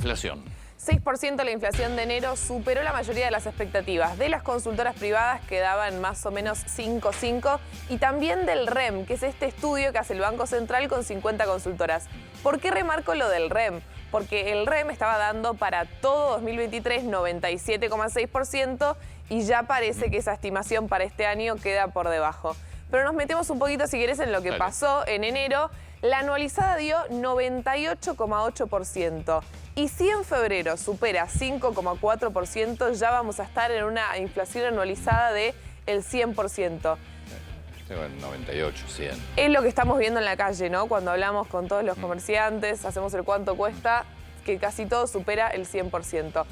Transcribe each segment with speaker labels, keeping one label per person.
Speaker 1: Inflación.
Speaker 2: 6% la inflación de enero superó la mayoría de las expectativas de las consultoras privadas que daban más o menos 5,5 y también del REM, que es este estudio que hace el Banco Central con 50 consultoras. ¿Por qué remarco lo del REM? Porque el REM estaba dando para todo 2023 97,6% y ya parece que esa estimación para este año queda por debajo. Pero nos metemos un poquito, si querés, en lo que pasó en enero. La anualizada dio 98,8%. Y si en febrero supera 5,4%, ya vamos a estar en una inflación anualizada del 100%.
Speaker 1: 98, 100.
Speaker 2: Es lo que estamos viendo en la calle, ¿no? Cuando hablamos con todos los comerciantes, hacemos el cuánto cuesta, que casi todo supera el 100%.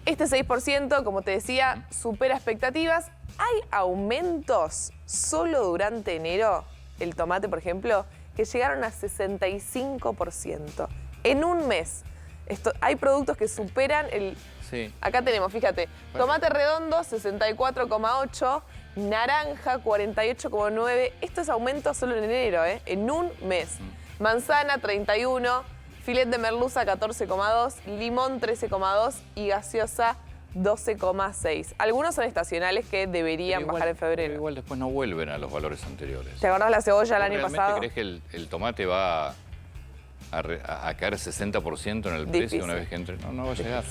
Speaker 2: Este 6%, como te decía, supera expectativas. Hay aumentos solo durante enero, el tomate, por ejemplo, que llegaron a 65%. En un mes. Hay productos que superan el...
Speaker 1: Sí.
Speaker 2: Acá tenemos, fíjate, tomate redondo 64,8, naranja 48,9. Esto es aumento solo en enero, en un mes. Manzana 31, filet de merluza 14,2, limón 13,2 y gaseosa 12,6. Algunos son estacionales que deberían bajar en febrero.
Speaker 1: Pero igual después no vuelven a los valores anteriores.
Speaker 2: ¿Te acordás la cebolla el año pasado?
Speaker 1: ¿Realmente crees que el tomate va a caer 60% en el precio una vez que entre? No va a llegar.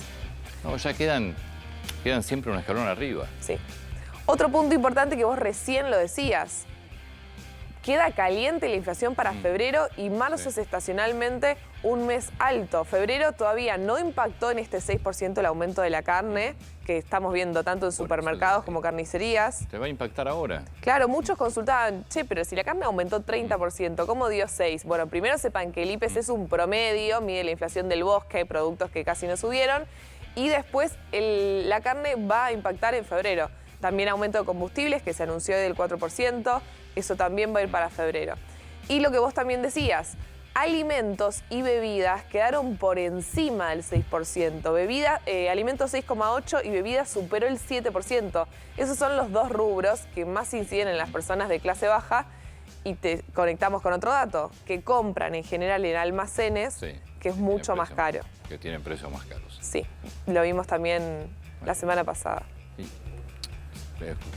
Speaker 1: No, ya quedan siempre un escalón arriba.
Speaker 2: Sí. Otro punto importante que vos recién lo decías. Queda caliente la inflación para febrero y marzo es estacionalmente un mes alto. Febrero todavía no impactó en este 6% el aumento de la carne, que estamos viendo tanto en supermercados como carnicerías.
Speaker 1: ¿Te va a impactar ahora?
Speaker 2: Claro, muchos consultaban, che, pero si la carne aumentó 30%, ¿cómo dio 6%? Bueno, primero sepan que el IPC es un promedio, mide la inflación del bosque, hay productos que casi no subieron, y después la carne va a impactar en febrero. También aumento de combustibles, que se anunció del 4%, eso también va a ir para febrero. Y lo que vos también decías, alimentos y bebidas quedaron por encima del 6%. Alimentos 6,8% y bebidas superó el 7%. Esos son los dos rubros que más inciden en las personas de clase baja. Y te conectamos con otro dato, que compran en general en almacenes, que es mucho más caro.
Speaker 1: Que tienen precios más caros.
Speaker 2: Sí, lo vimos también la semana pasada.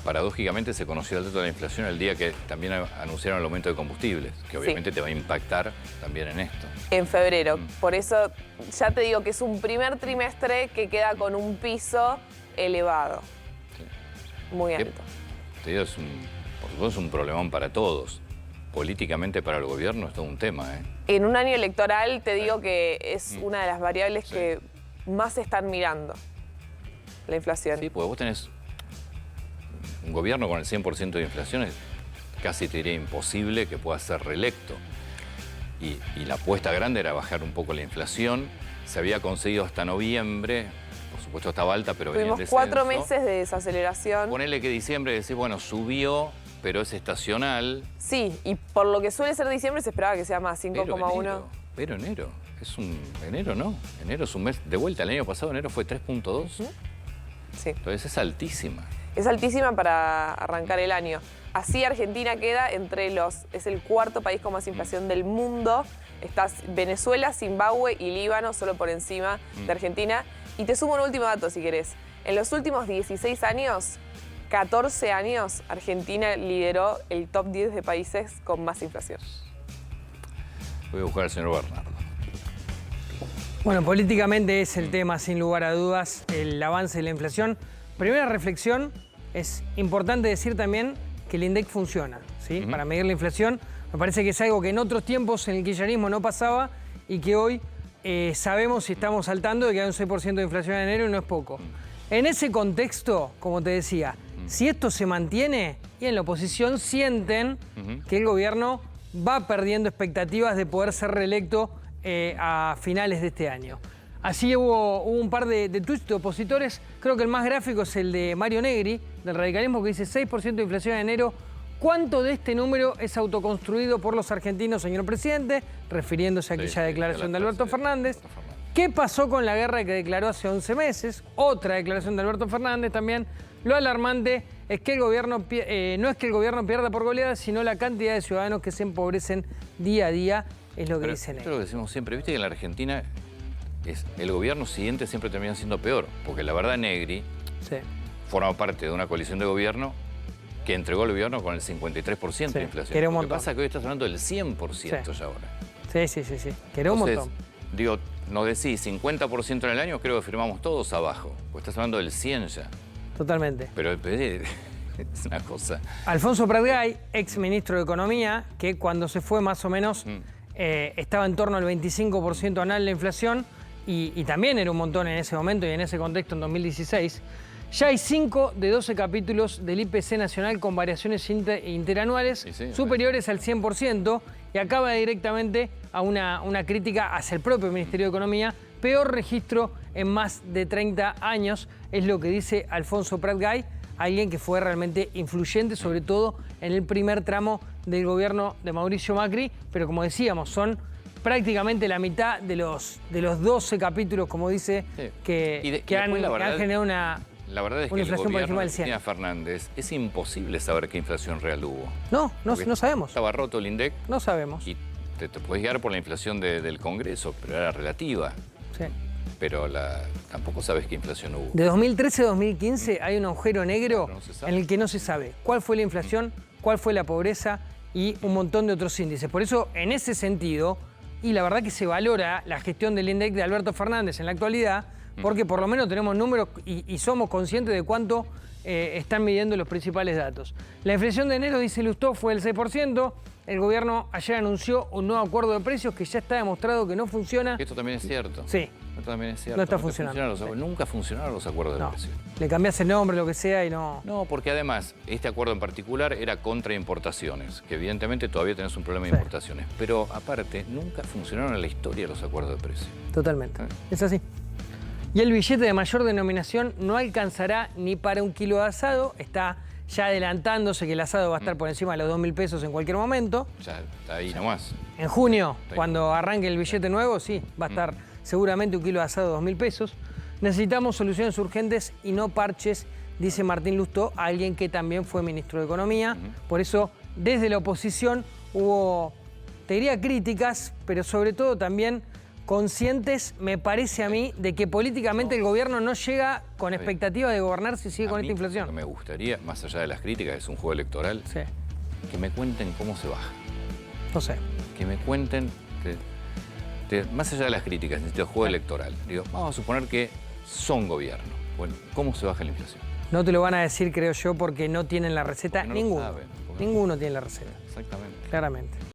Speaker 1: Paradójicamente se conoció el dato de la inflación el día que también anunciaron el aumento de combustibles, que obviamente te va a impactar también en esto.
Speaker 2: En febrero. Por eso ya te digo que es un primer trimestre que queda con un piso elevado. Muy alto.
Speaker 1: Te digo, por supuesto es un problemón para todos. Políticamente para el gobierno es todo un tema.
Speaker 2: En un año electoral te digo que es una de las variables que más se están mirando, la inflación.
Speaker 1: Sí, porque vos tenés un gobierno con el 100% de inflación, es casi te diría imposible que pueda ser reelecto. Y la apuesta grande era bajar un poco la inflación. Se había conseguido hasta noviembre, por supuesto estaba alta, pero venía en descenso.
Speaker 2: 4 meses de desaceleración.
Speaker 1: Ponele que diciembre decís, bueno, subió, pero es estacional.
Speaker 2: Sí, y por lo que suele ser diciembre se esperaba que sea más, 5,1.
Speaker 1: Pero enero, enero no. Enero es un mes, de vuelta, el año pasado enero fue 3,2.
Speaker 2: Sí.
Speaker 1: Entonces es altísima.
Speaker 2: Es altísima para arrancar el año. Así Argentina queda es el cuarto país con más inflación del mundo. Está Venezuela, Zimbabue y Líbano solo por encima de Argentina. Y te sumo un último dato si querés. En los últimos 16 años, 14 años, Argentina lideró el top 10 de países con más inflación.
Speaker 1: Voy a buscar al señor Bernardo.
Speaker 3: Bueno, políticamente es el tema, sin lugar a dudas, el avance de la inflación. Primera reflexión, es importante decir también que el INDEC funciona, ¿sí? Para medir la inflación. Me parece que es algo que en otros tiempos en el kirchnerismo no pasaba y que hoy sabemos y estamos saltando de que hay un 6% de inflación en enero y no es poco. En ese contexto, como te decía, si esto se mantiene y en la oposición sienten que el gobierno va perdiendo expectativas de poder ser reelecto a finales de este año. Así hubo un par de tweets de opositores, creo que el más gráfico es el de Mario Negri, del radicalismo, que dice 6% de inflación en enero. ¿Cuánto de este número es autoconstruido por los argentinos, señor presidente? Refiriéndose a aquella declaración de Alberto Fernández. ¿Qué pasó con la guerra que declaró hace 11 meses? Otra declaración de Alberto Fernández también. Lo alarmante es que el gobierno no es que el gobierno pierda por goleada, sino la cantidad de ciudadanos que se empobrecen día a día, es lo que dicen ellos.
Speaker 1: Esto es lo que decimos siempre. Viste que en la Argentina el gobierno siguiente siempre termina siendo peor, porque la verdad Negri
Speaker 3: Sí.
Speaker 1: forma parte de una coalición de gobierno que entregó el gobierno con el 53%
Speaker 3: Sí,
Speaker 1: de inflación.
Speaker 3: que era un
Speaker 1: Lo que
Speaker 3: montón.
Speaker 1: pasa es que hoy estás hablando del 100% ya ahora.
Speaker 3: Sí. Que era un
Speaker 1: Entonces,
Speaker 3: montón.
Speaker 1: digo, nos decís 50% en el año, creo que firmamos todos abajo, pues estás hablando del 100 ya.
Speaker 3: Totalmente.
Speaker 1: Pero es una cosa.
Speaker 3: Alfonso Prat-Gay, ex ministro de Economía, que cuando se fue más o menos estaba en torno al 25% anual la inflación y también era un montón en ese momento y en ese contexto en 2016. Ya hay 5 de 12 capítulos del IPC nacional con variaciones interanuales superiores al 100% y acaba directamente a una crítica hacia el propio Ministerio de Economía. Peor registro en más de 30 años, es lo que dice Alfonso Prat-Gay, alguien que fue realmente influyente, sobre todo en el primer tramo del gobierno de Mauricio Macri, pero como decíamos, son prácticamente la mitad de los 12 capítulos, como dice, que han generado una
Speaker 1: La verdad es que el
Speaker 3: inflación por
Speaker 1: gobierno
Speaker 3: encima
Speaker 1: de
Speaker 3: del 100.
Speaker 1: Cristina Fernández es imposible saber qué inflación real hubo.
Speaker 3: No sabemos.
Speaker 1: Estaba roto el INDEC
Speaker 3: No sabemos.
Speaker 1: y te puedes guiar por la inflación del Congreso, pero era relativa.
Speaker 3: Sí.
Speaker 1: Pero tampoco sabes qué inflación hubo.
Speaker 3: De 2013 a 2015 hay un agujero negro
Speaker 1: No se sabe.
Speaker 3: en el que no se sabe cuál fue la inflación, cuál fue la pobreza y un montón de otros índices. Por eso, en ese sentido, y la verdad que se valora la gestión del INDEC de Alberto Fernández en la actualidad, porque por lo menos tenemos números y somos conscientes de cuánto están midiendo los principales datos. La inflación de enero, dice Lustó, fue del 6%. El gobierno ayer anunció un nuevo acuerdo de precios que ya está demostrado que no funciona.
Speaker 1: Esto también es cierto.
Speaker 3: Sí.
Speaker 1: Esto también es cierto.
Speaker 3: No está funcionando.
Speaker 1: Nunca funcionaron los acuerdos de
Speaker 3: No,
Speaker 1: precios.
Speaker 3: le cambias el nombre, lo que sea, y no...
Speaker 1: No, porque además, este acuerdo en particular era contra importaciones, que evidentemente todavía tenés un problema de importaciones. Pero aparte, nunca funcionaron en la historia los acuerdos de precios.
Speaker 3: Totalmente. Es así. Y el billete de mayor denominación no alcanzará ni para un kilo de asado. Está ya adelantándose que el asado va a estar por encima de los 2.000 pesos en cualquier momento.
Speaker 1: Ya está ahí nomás.
Speaker 3: En junio,
Speaker 1: Está ahí.
Speaker 3: cuando arranque el billete nuevo, sí, va a estar seguramente un kilo de asado 2.000 pesos. Necesitamos soluciones urgentes y no parches, dice Martín Lustó, alguien que también fue ministro de Economía. Por eso, desde la oposición hubo, te diría, críticas, pero sobre todo también conscientes, me parece a mí, de que políticamente el gobierno no llega con expectativa de gobernar si sigue
Speaker 1: A
Speaker 3: con
Speaker 1: mí
Speaker 3: esta inflación.
Speaker 1: Lo que me gustaría, más allá de las críticas, es un juego electoral,
Speaker 3: Sí,
Speaker 1: que me cuenten cómo se baja.
Speaker 3: no sé.
Speaker 1: Que me cuenten, más allá de las críticas, necesito el juego electoral. Digo, vamos a suponer que son gobierno. Bueno, ¿cómo se baja la inflación?
Speaker 3: No te lo van a decir, creo yo, porque no tienen la receta.
Speaker 1: Porque no lo
Speaker 3: Ninguno.
Speaker 1: saben, porque no-
Speaker 3: Ninguno tiene la receta,
Speaker 1: Exactamente.
Speaker 3: claramente.